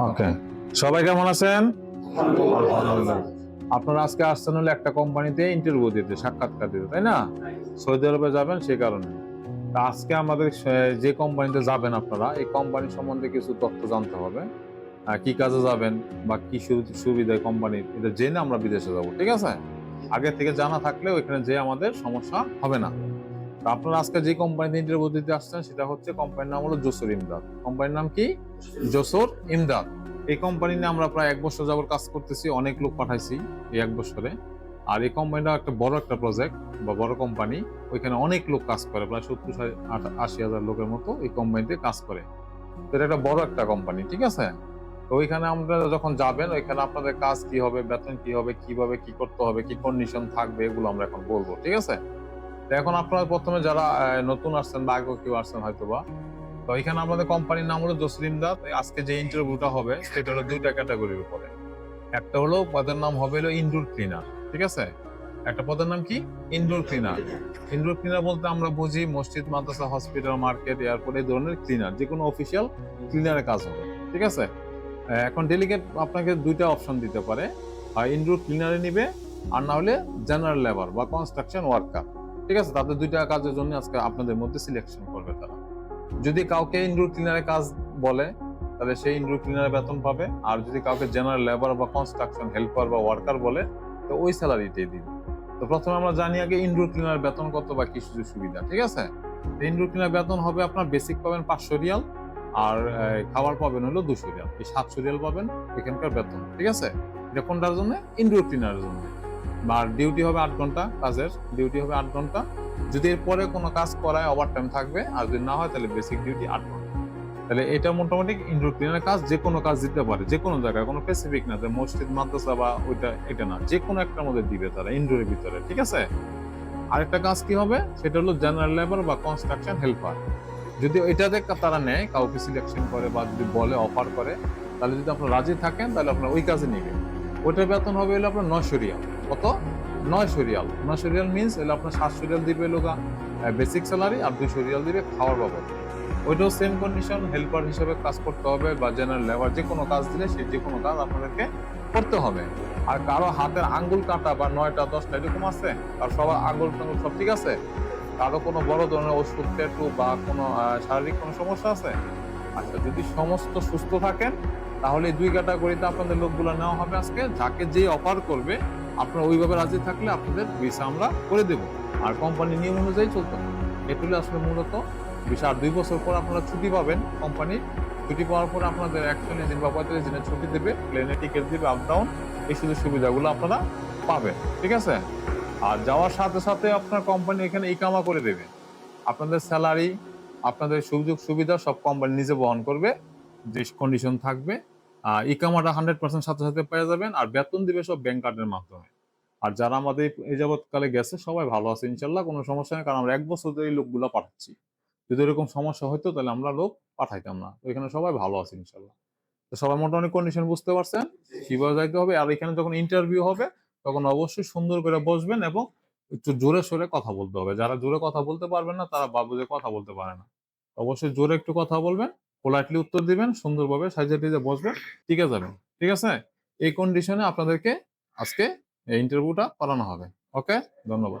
ওকে, সবাই কেমন আছেন? আলহামদুলিল্লাহ। আপনারা আজকে আসছেন হলে একটা কোম্পানিতে ইন্টারভিউ দিতে, সাক্ষাৎকার দিতে, তাই না? সৌদি আরবে যাবেন সেই কারণে। তা আজকে আমাদের যে কোম্পানিতে যাবেন আপনারা, এই কোম্পানি সম্বন্ধে কিছু তথ্য জানতে হবে। কি কাজে যাবেন বা কি সুবিধা কোম্পানির, এটা জেনে আমরা বিদেশে যাব, ঠিক আছে? আগে থেকে জানা থাকলে ওইখানে যে আমাদের সমস্যা হবে না। তা আপনারা আজকে যে কোম্পানিতে ইন্টারভিউ দিতে আসছেন সেটা হচ্ছে, কোম্পানির নাম হলো জসুর ইমদাদ। কোম্পানির নাম কি? জসুর ইমদাদ। এই কোম্পানি নিয়ে আমরা প্রায় 1 বছর যাবত কাজ করতেছি, অনেক লোক পাঠাইছি এই 1 বছরে। আর এই কোম্পানিটা একটা বড় একটা প্রজেক্ট বা বড় কোম্পানি। ওইখানে অনেক লোক কাজ করে, প্রায় 70-80 হাজার লোকের মতো এই কোম্পানিতে কাজ করে। তো এটা একটা বড় একটা কোম্পানি, ঠিক আছে? তো ওইখানে আমরা যখন যাবেন, ওইখানে আপনাদের কাজ কি হবে, বেতন কি হবে, কিভাবে কি করতে হবে, কি কন্ডিশন থাকবে, এগুলো আমরা এখন বলবো, ঠিক আছে? তো এখন আপনারা প্রথমে যারা নতুন আসছেন বা আগে কেউ আসছেন হয়তোবা, তো এখানে আমাদের কোম্পানির নাম হলো জসিম ইমদাদ। আজকে যে ইন্টারভিউটা হবে সেটা হলো দুইটা ক্যাটাগরির উপরে। একটা হলো পদের নাম হবে হলো ইনডোর ক্লিনার, ঠিক আছে? একটা পদের নাম কি? Indoor cleaner. ইনডোর ক্লিনার বলতে আমরা বুঝি মসজিদ, মাদ্রাসা, হসপিটাল, মার্কেট, এয়ারপোর্ট, এই ধরনের ক্লিনার, যে কোনো অফিসিয়াল ক্লিনারের কাজ হবে, ঠিক আছে? এখন ডেলিগেট আপনাকে দুইটা অপশন দিতে পারে, আর ইনডোর ক্লিনারে নিবে, আর না হলে জেনারেল লেবার বা কনস্ট্রাকশন ওয়ার্কার, ঠিক আছে? তাদের দুইটা কাজের জন্য আজকে আপনাদের মধ্যে সিলেকশন করবে তারা। যদি কাউকে ইনডোর ক্লিনারের কাজ বলে, তাহলে সেই ইনডোর ক্লিনারের বেতন পাবে। আর যদি কাউকে জেনারেল লেবার বা কনস্ট্রাকশন হেল্পার বা ওয়ার্কার বলে, তো ওই স্যালারিটাই দিবে। তো প্রথমে আমরা জানি আগে ইনডোর ক্লিনার বেতন কত বা কি সুযোগ সুবিধা, ঠিক আছে? ইনডোর ক্লিনার বেতন হবে, আপনার বেসিক পাবেন 500 রিয়াল, আর খাবার পাবেন হলো 200 রিয়াল, এই 700 রিয়াল পাবেন এখানকার বেতন, ঠিক আছে? এটা কোনটার জন্য? ইনডোর ক্লিনারের জন্য। আর ডিউটি হবে 8 ঘন্টা, কাজের ডিউটি হবে 8 ঘন্টা। যদি এরপরে কোনো কাজ করায় ওভার টাইম থাকবে, আর যদি না হয় তাহলে বেসিক ডিউটি 8 ঘন্টা। তাহলে এটা মোটামুটি ইনডোর ক্লিনার কাজ, যে কোনো কাজ দিতে পারে, যে কোনো জায়গায়, কোনো স্পেসিফিক না যে মসজিদ, মাদ্রাসা বা ওইটা, এটা না, যে কোনো একটার মধ্যে দিবে তারা ইনডোরের ভিতরে, ঠিক আছে? আরেকটা কাজ কি হবে, সেটা হলো জেনারেল লেবার বা কনস্ট্রাকশন হেল্পার। যদি এটাতে তারা নেয়, কাউকে সিলেকশন করে বা যদি বলে, অফার করে, তাহলে যদি আপনার রাজি থাকেন তাহলে আপনার ওই কাজে নিবে। ওইটার বেতন হবে হলো আপনার 900 রিয়াল। কত? 900 রিয়াল। 900 রিয়াল মিনস হলো আপনার 700 রিয়াল দিবে লোকা বেসিক স্যালারি, আর 200 রিয়াল দিবে খাওয়ার বাবদ। ওইটাও সেম কন্ডিশন, হেল্পার হিসেবে কাজ করতে হবে বা জেনারেল লেবার, যে কোনো কাজ দিলে সেই যে কোনো কাজ আপনাদেরকে করতে হবে। আর কারো হাতের আঙ্গুল কাটা বা 9টা 10টা এরকম আছে? আর সবার আঙ্গুল টাঙ্গুল সব ঠিক আছে? কারো কোনো বড় ধরনের ওষুধ, ট্যাটু বা কোনো শারীরিক কোনো সমস্যা আছে? আচ্ছা, যদি সমস্ত সুস্থ থাকেন, তাহলে এই 2 ক্যাটাগরিতে আপনাদের লোকগুলো নেওয়া হবে আজকে। যাকে যে অফার করবে, আপনারা ওইভাবে রাজি থাকলে আপনাদের ভিসা আমরা করে দেব। আর কোম্পানি নিয়ম অনুযায়ী চলতে হবে। এগুলো আসলে মূলত ভিসা। আর 2 বছর পর আপনারা ছুটি পাবেন কোম্পানির। ছুটি পাওয়ার পর আপনাদের 41 দিন বা 45 দিনের ছুটি দেবে, প্লেনের টিকিট দিবে আপ ডাউন, এই সুযোগ সুবিধাগুলো আপনারা পাবেন, ঠিক আছে? আর যাওয়ার সাথে সাথে আপনার কোম্পানি এখানে ইকামা করে দেবে। আপনাদের স্যালারি, আপনাদের সুযোগ সুবিধা সব কোম্পানি নিজে বহন করবে, যে কন্ডিশন থাকবে। ইকামাটা 100% সাথে সাথে পেয়ে যাবেন, আর বেতন দিবে সব ব্যাংক কার্ডের মাধ্যমে। আর যারা আমাদের এই যাবৎকালে গেছে সবাই ভালো আছে ইনশাল্লাহ, কোনো সমস্যা নেই, কারণ আমরা 1 বছর ধরে এই লোকগুলো পাঠাচ্ছি। যদি এরকম সমস্যা হতো তাহলে আমরা লোক পাঠাইতাম না। তো এখানে সবাই ভালো আছে ইনশাল্লাহ। তো সবাই মোটামুটি কন্ডিশন বুঝতে পারছেন কিভাবে যাইতে হবে। আর এখানে যখন ইন্টারভিউ হবে, তখন অবশ্যই সুন্দর করে বসবেন এবং একটু জোরে সোরে কথা বলতে হবে। যারা জোরে কথা বলতে পারবেন না, তারা বাবু যে কথা বলতে পারে না। অবশ্যই জোরে একটু কথা বলবেন, পোলাইটলি উত্তর দিবেন, সুন্দরভাবে সাইজে টেজে বসবেন, টিকে যাবেন, ঠিক আছে? এই কন্ডিশনে আপনাদেরকে আজকে এই ইন্টারভিউটা করানো হবে। ওকে, ধন্যবাদ।